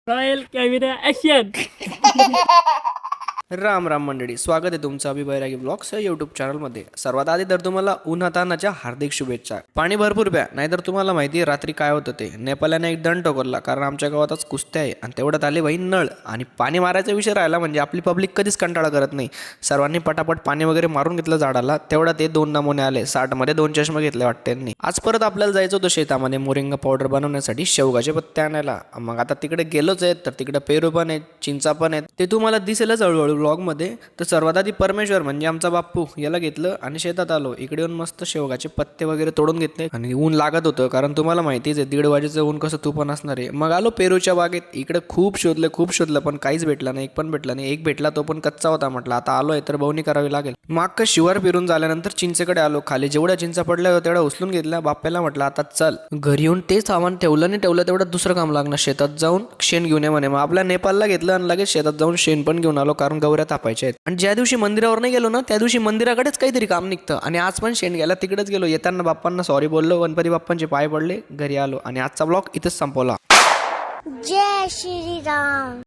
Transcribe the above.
Royal camera action. Ram Ram मंडळी, स्वागत आहे तुमचं अभिबैरागी ब्लॉग्स या यूट्यूब चॅनलमध्ये. सर्वात आधी तर तुम्हाला उन्हातानाच्या हार्दिक शुभेच्छा. पाणी भरपूर प्या, नाहीतर तुम्हाला माहिती आहे रात्री काय होतं ते. नेपाळ्याने एक दंड ठोकरला, कारण आमच्या गावातच कुस्त्या आहे आणि तेवढ्यात आले बाई नळ. आणि पाणी मारायचा विषय राहिला म्हणजे आपली पब्लिक कधीच कंटाळा करत नाही. सर्वांनी पटापट पाणी वगैरे मारून घेतलं झाडाला. तेवढा ते 2 नमुने आले. 60 मध्ये 2 चष्मे घेतले वाटते त्यांनी. आज परत आपल्याला जायचं होतं शेतामध्ये मोरिंगा पावडर बनवण्यासाठी शेवगाचे पत्ते आणायला. मग आता तिकडे गेलोच आहेत, तर तिकडे पेरू पण आहेत, चिंचा पण आहेत. ते तुम्हाला दिसेलच हळूहळू व्लॉगमध्ये. तर सर्वात आधी परमेश्वर म्हणजे आमचा बाप्पू याला घेतलं आणि शेतात आलो. इकडे येऊन मस्त शेवगाचे पत्ते वगैरे तोडून घेतले आणि ऊन लागत होतं, कारण तुम्हाला माहितीच आहे 1:30 वाजेचं ऊन कसं तुफान असणार आहे. मग आलो पेरूच्या बागेत. इकडे खूप शोधलं पण काहीच भेटलं नाही. एक पण भेटला नाही. एक भेटला तो पण कच्चा होता. म्हटलं आता आलोय तर बवणी करावी लागेल. मग अख्खं शिवार फिरून झाल्यानंतर चिंचेकडे आलो. खाली जेवढ्या चिंचा पडल्या होत्या तेवढ्या उचलून घेतल्या. बाप्पाला म्हटलं आता चल घरी येऊन ते सामान ठेवलं नाही ठेवलं तेवढं दुसरं काम लागणार. शेतात जाऊन शेण घेऊन ये म्हणे. मग आपल्या नेपाळला घेतलं आणि लगेच शेतात जाऊन शेण पण घेऊन आलो, कारण गवऱ्या तापायच्या आहेत. आणि ज्या दिवशी मंदिरावर नाही गेलो ना, त्या दिवशी मंदिराकडेच काहीतरी काम निघतं. आणि आज पण शेण घ्यायला तिकडेच गेलो. येताना बाप्पांना सॉरी बोललो, गणपती बाप्पांचे पाय पडले, घरी आलो आणि आजचा ब्लॉग इथेच संपवला. जय श्री राम.